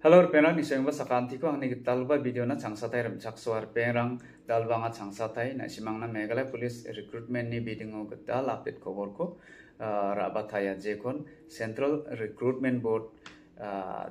Halo pengrang ni sayang bahasa kanti ko ang ngitalba video na changsatai ram chaksuar pengrang dalbanga changsatai na simang na Meghalaya Police recruitment ni bidding o dal update khobor ko rabataya jekon Central Recruitment Board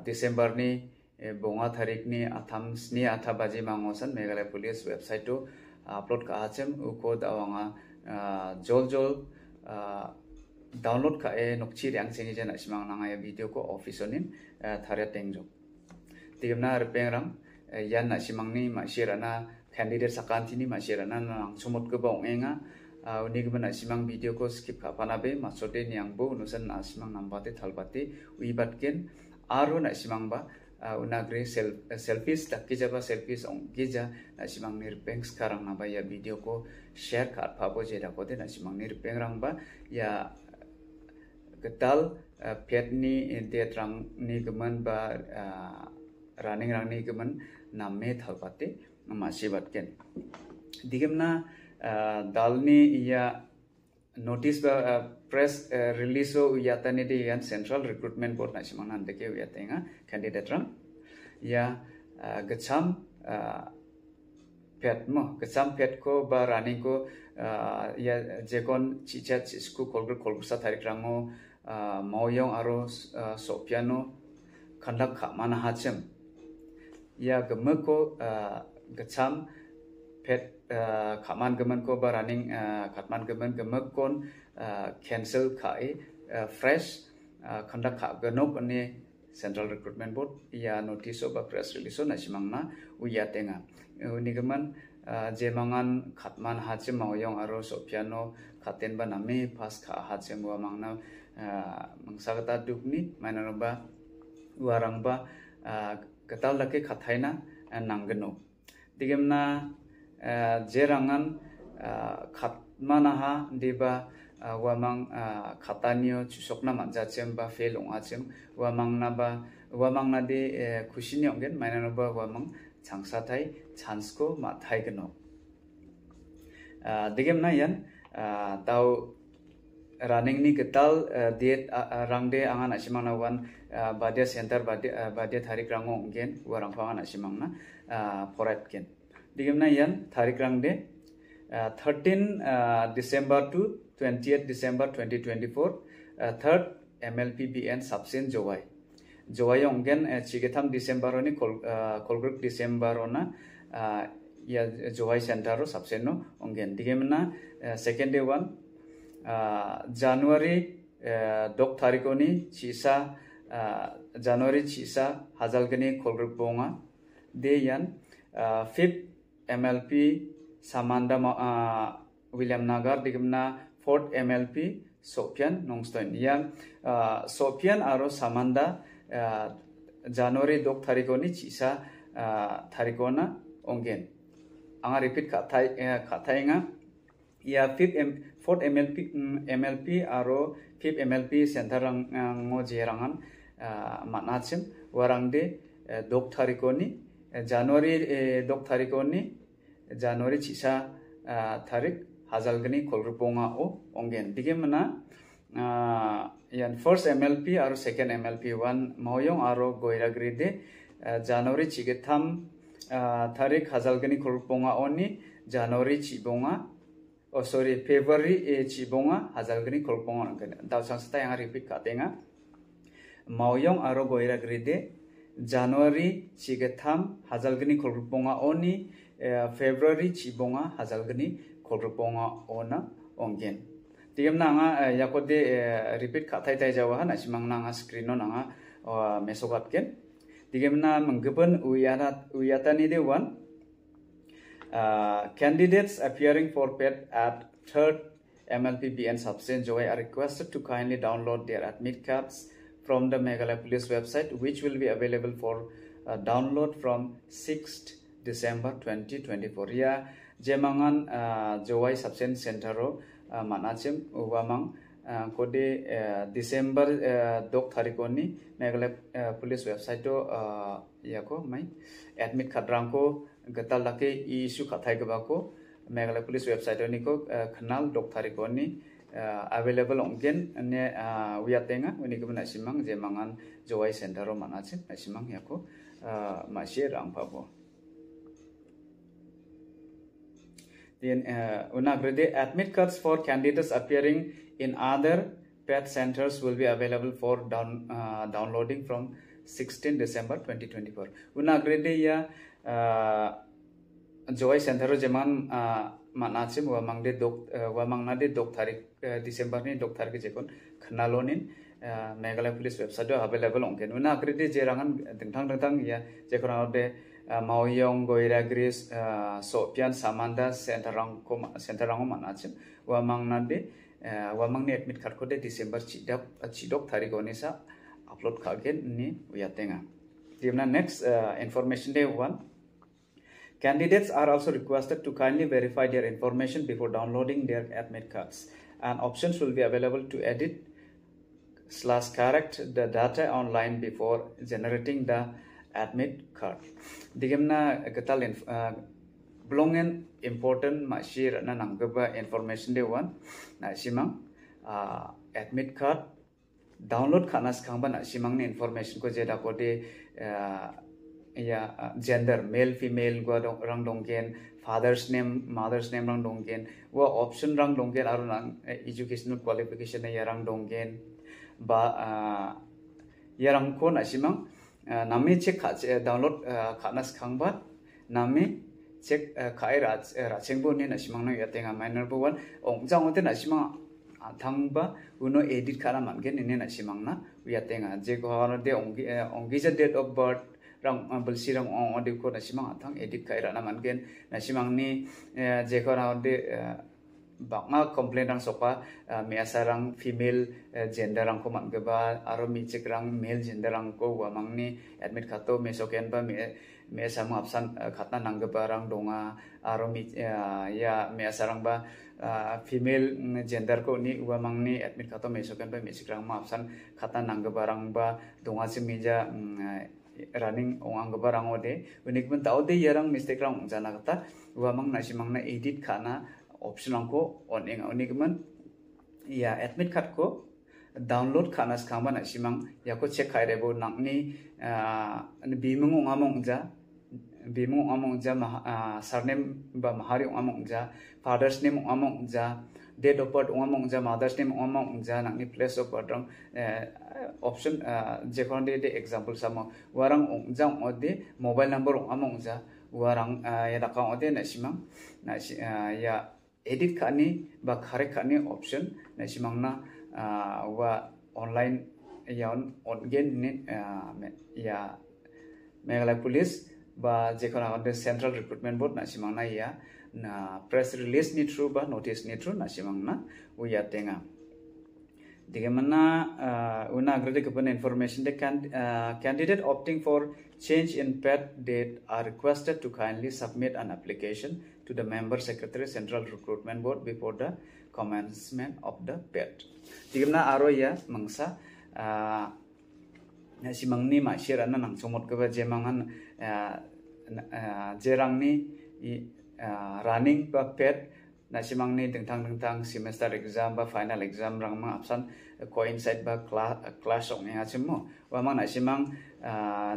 December ni bonga tarik ni atham sni atha baji mangosan Meghalaya Police website to upload ka achem uko dawanga jol download ka nokchi yang sengi jana simang nangaya video ko office onin thare tengjok Tigamna pengrang yan na simangni masirana candidate sakantini masirana nang sumut ke bong enga uni ke na simang video ko skip ka panabe masode niang bo nusan na simang nambate thalbate uibatken aro na simang ba unagre selfies takki jaba selfies ong gija na simang nirpeng sekarang na ba ya video ko share ka pabo jeda ko de na simang nirpengrang ba ya ketal petni detrang ni geman ba running rangni kemen namme thalpate masibatken digemna dalni iya notice ba press release o yatani de yan Central Recruitment Board na simang deke yatenga candidate rang ya gacham pet ko ba running ko ya jekon chicha chisku kolgur sa tarik rango moyong aro sopiano kandak ka mana hachem ya gemeko gacham pet kaman gemen ko baraning katman gemen gemekon cancel kai fresh kandak ka genok ne Central Recruitment Board ya notice ba press release na simangna uyatenga uni gemen jemangan katman hachem mauyong aro sopiano katen ba name pas ka hachem wa mangna mangsagata dukni mananoba warang ba ketal laki kataina nanggeno digemna jerangan katmanaha diba wamang katanio chusokna manjachem ba fail ongachem wamang na de kushini ongen mainano ba wamang changsatai chance ko mathai geno digemna yan tau running ni ketal diet rangde angan asimang nawan badia center badia tarik rango onggen warang pangan asimang na porat ken digemna yan tarik rangde 13 December to 20th December 2024 third MLPBN subsen jowai onggen chigetham December oni kolgruk December ona ya jowai center ro subsen no onggen digemna second day one January dok tarikoni chisa January chisa hajalgani kolgruk bonga de yan 5th MLP Samanda William Nagar digemna 4th MLP Sopian nongstoin yan Sopian aro Samanda January dok tarikoni chisa tarikona ongen anga repeat katainga ya 4th MLP aro 5th MLP center ngo jerangan manachem warangde dok tarikoni January dok tarikoni January chisa tarik hajalgani kolruponga o ongen digemna yan first MLP aro second MLP 1 moyong aro goiragride January chigetham tarik hajalgani kolruponga oni January chibonga February chibonga hajalgani kolponga daw sangsata yang repeat katenga mauyong aro goira grade January chigetham hajalgani kolponga oni February chibonga hajalgani kolponga ona ongen digemna nga yakode repeat katai tai jawa na simang nanga screen no nanga mesogatken digemna menggepen uyatani de one candidates appearing for PET at 3rd MLPBN subsen joy are requested to kindly download their admit cards from the Meghalaya Police website, which will be available for download from 6th December 2024. Ya jemangan joy subsen centero manachem wamang kode December dok tarikoni Meghalaya Police website to yako mai admit card rangko getal laki isu katai gebako Meghalaya Police website oni ko kenal dok tarikoni available onggen ne wiatenga uni gubun nasimang je mangan Joy Center ro manachin nasimang yako masih rang pabo. Then unagrede admit cards for candidates appearing in other PET centers will be available for downloading from 16 December 2024. Unagrede ya Joy Center jeman manachim wamang nade dok tarik December ni dok tarik jekon khnalonin Meghalaya Police website available ongken. Unagrede jerangan dengtang ya jekon ade Mauyong Goiragris Sopian Samanda Centerang manachim wamang nade wamang ni admit card kode December chidok tarik onisa upload kagen ni uyatenga. Dimna next information day 1. Candidates are also requested to kindly verify their information before downloading their admit cards, and options will be available to edit/correct the data online before generating the admit card. Digemna gatal belongen important masih na nanggaba information de one na simang admit card download kanas kangba na simang ni information ko jeda ko de ya gender male female gua rang dongken father's name mother's name rang dongken wa option rang dongken aru nang educational qualification ya rang dongken ba ya rang ko na simang nami check download kanas kangba nami check kai rachengbo ni na simang na yatenga minor bo one ongjang ote na simang thangba uno edit kara mangen ni na simang na yatenga je ko de ongi ja date of birth rang belsi rang odi ko na simang athang edit kai rana mangen na simang ni je ko na de bakma complaint rang sopa me asarang female gender rang ko mangeba aro mi chek rang male gender rang ko wamang ni admit khato me soken ba me samu option khatna nanggeba rang donga aro mi ya me asarang ba female gender ko ni wamang ni admit khato me soken ba me chek rang ma option khatna nanggeba rang ba donga simija running ang barang ode unik pun tau de yarang mistake rang jana kata wamang na simang na edit kana option angko on eng unik man ya admit card ko download kana skamba na simang ya ko check kai rebo nangni bimung ngamong ja surname ba mahari ngamong ja father's name ngamong ja date of birth ngamong ja mother's name ngamong ja nangni place of birth rang option jekon de example samo warang ongjang ode mobile number ngamong ja warang ya dakang ode na simang na ya edit khani ba khare khani option na simang na wa online ya on gen ni ya Meghalaya Police ba jekon ade Central Recruitment Board na simang na ya na press release ni through ba notice ni through na simang na uya tenga digamana una agrade kapan information de candidate opting for change in PET date are requested to kindly submit an application to the member secretary Central Recruitment Board before the commencement of the PET digamana aro ya mangsa simangni ma shirana nang somot ka ba jemangan jerangni running ba PET na simangni dengtang semester exam ba final exam rang ma option coincide ba class ong nga chimo wa mang na simang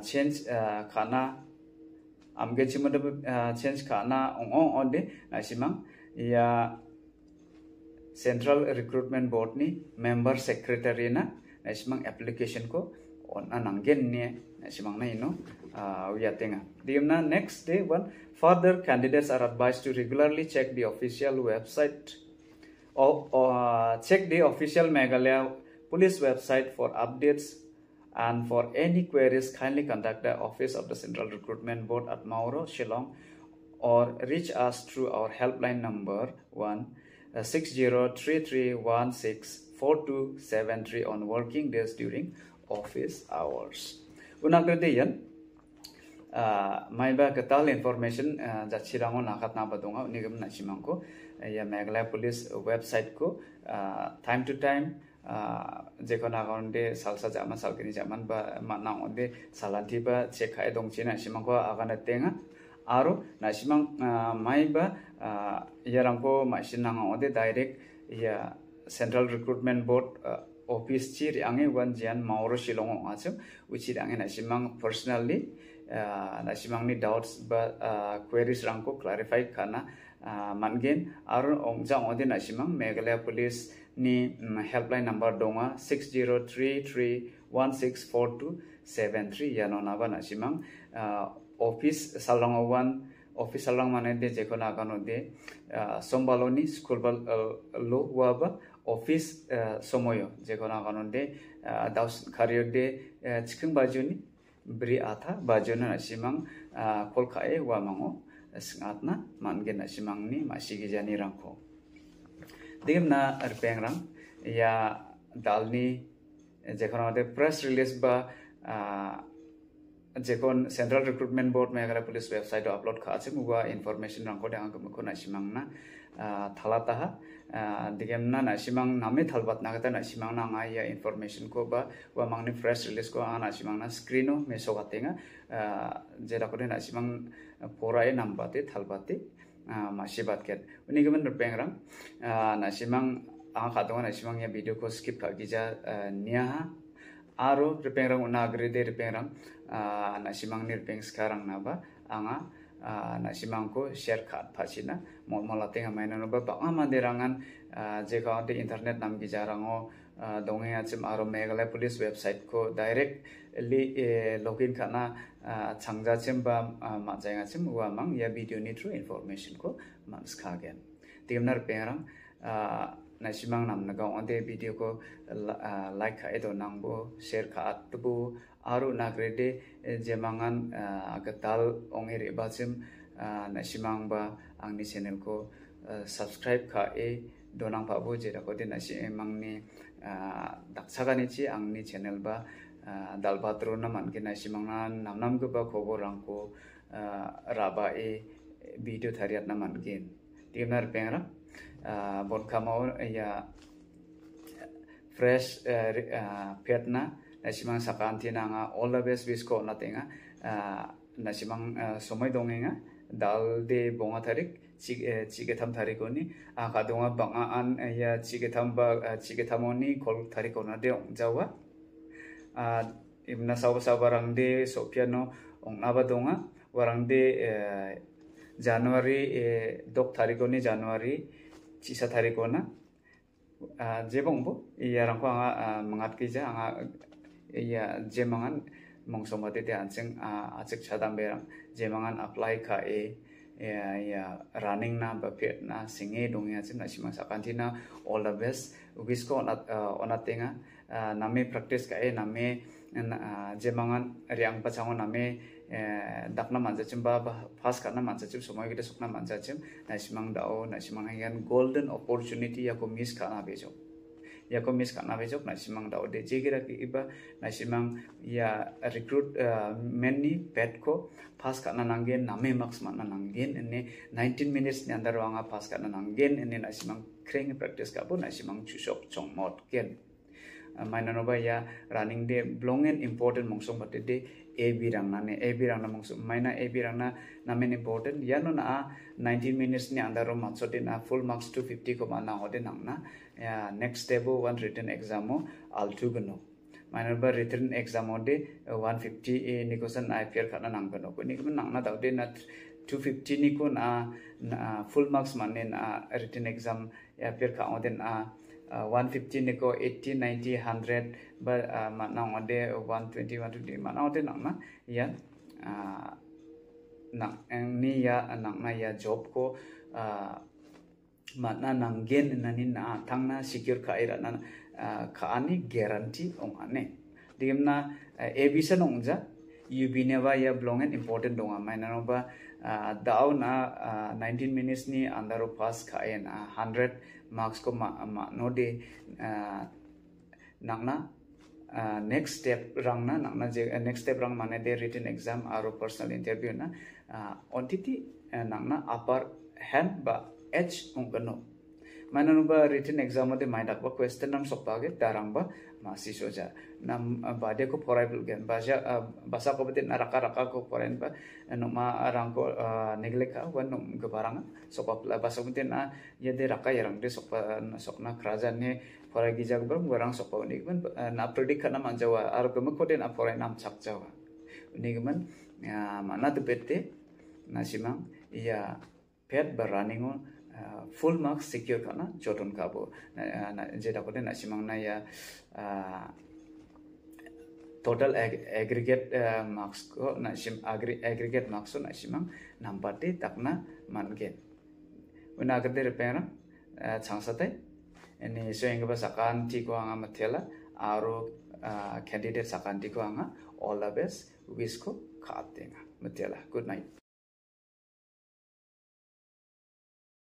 change kana amge chimo de change kana ong ode na simang ya Central Recruitment Board ni member secretary na simang application ko on ananggen ni simang na ino uyatenga diamna next day one further candidates are advised to regularly check the official website or check the official Meghalaya Police website for updates and for any queries kindly contact the office of the Central Recruitment Board at Mauro Shillong or reach us through our helpline number 6033164273 on working days during office hours. Unagrede maiba katal information jachirango nakat na badonga nigam na simangko ya Meghalaya Police website ko time to time jekon agonde salsa jaman salkini jaman ba manang onde salanti ba chekai dongchina simangko agana tenga aro na simang maiba yarangko masinang onde direct ya Central Recruitment Board office chi riange wan jian mauro shilong ngachum uchi riange nasimang personally nasimang ni doubts ba queries rangko clarify kana mangen aru ongjang ode nasimang Meghalaya Police ni helpline number donga 6033164273 yanona ba nasimang office salongawan office salang mane de jekona kano de sombaloni school bal lo waba office somoyo jekona kano de daus karyo de chiking bajuni bri atha bajuna nasimang kolkae wa mango singatna mangen nasimang ni masigi jani rangko digna arpengrang ya dalni jekona de press release ba jekon Central Recruitment Board Meghalaya Police website upload khache muwa information rangko dang ko nasimang na thalataha digemna nasimang name thalbat nagata nasimang na ngaya information ko ba wa mangni press release ko nasimang na screeno mesogatenga jera ko nasimang porai nambate thalbate masibat ket uni gemen pengrang nasimang khadonga nasimang ya video ko skip khagija nia aro repengrang unagre de repengrang nasimang nirpeng sekarang naba anga nasimang ko share card pasina molateng amaina noba bang manderangan jeka de internet nam gijarango donge achim aro Meghalaya Police website ko direct li login kana changja chimba majanga chim wamang ya video ni true information ko manskagen timnar pengrang nasimang namna ga onde video ko like ka edo nangbo share ka atbu aru nagrede jemangan agatal ongere bachim nasimang ba angni channel ko subscribe ka donang pabu jera ko de nasimang ni daksagani chi angni channel ba dalbatro na manke nasimang namnam go ba khoborang ko raba video thariat na mankin timnar pengra bon kamau ya fresh petna nasimang sakanti nanga all the best wish ko natenga nasimang somai dongenga dal de bonga tarik chige tham tarikoni kadonga banga an ya chige tham ba chige thamoni kol tarikona de jawa imna sabarang de sopiano ongaba donga warang de Januari dok tarikoni Januari cisa tarikona jebongbo iya rangko anga mengatkija anga iya jemangan mongsomate de anceng acek chadamberang jemangan apply ka ya running na bapet na singe dongya chim nasimang sakantina all the best ugisko onatenga name practice ka name jemangan riang pachango name dakna manjachim ba fast karna manjachim somoy gite sukna manjachim nasimang dao nasimang yan golden opportunity yako miss kana bejo nasimang dao de jegira ki iba nasimang ya recruit menni petko fast karna nanggen name max manna nanggen ene 19 minutes ni andar wanga fast karna nanggen ene nasimang kreng practice ka bo nasimang chusok chongmot ken mainanoba ya running de blongen important mongsong batte de ebirang na mongsong maina ebirang na namen important yano na 19 minutes ni andaro matsote na full marks 250 ko mana hode nangna ya next step one written exam altu gno mainanoba written exam de 150 ni question IPR kana nangno ko ni nangna daude na 250 ni ko na full marks manne na written exam IPR ka oden 150 niko 80 90 100 ba manang ode 120 manang ode nangna ya nang ni ya nang na ya job ko mana nanggen nani na thangna secure ka ira na ka ani guarantee ongane dimna abisa nongja yubineva ya blongen important donga mainano ba daw na 19 minutes ni andaro pass ka en 100 marks ko no de nangna next step rang na nangna next step rang mane de written exam aro personal interview na ontiti nangna upper hand ba edge ongano mana nuba written exam ade mai dakba question nam sopage darangba masi soja nam bade ko porai bulgen basa ko bete naraka ko porain ba numa arang ko neglect ka wan num gebarang sopap basa bete na yede raka yarang de sokna krajan ne porai gijak ber gorang sopa ni ban na predict kana manjawa ar gem ko den porai nam chak jawa ni geman mana tu bete na simang ya pet beraningo full marks secure kana joton kabo na jeda ko na simang na ya total aggregate marks ko na sim aggregate marks na simang nampati takna manget una kader pera changsatai ini soeng ba sakan ti ko anga mathela aro candidate sakan ti ko anga all the best wish ko khatenga mathela good night.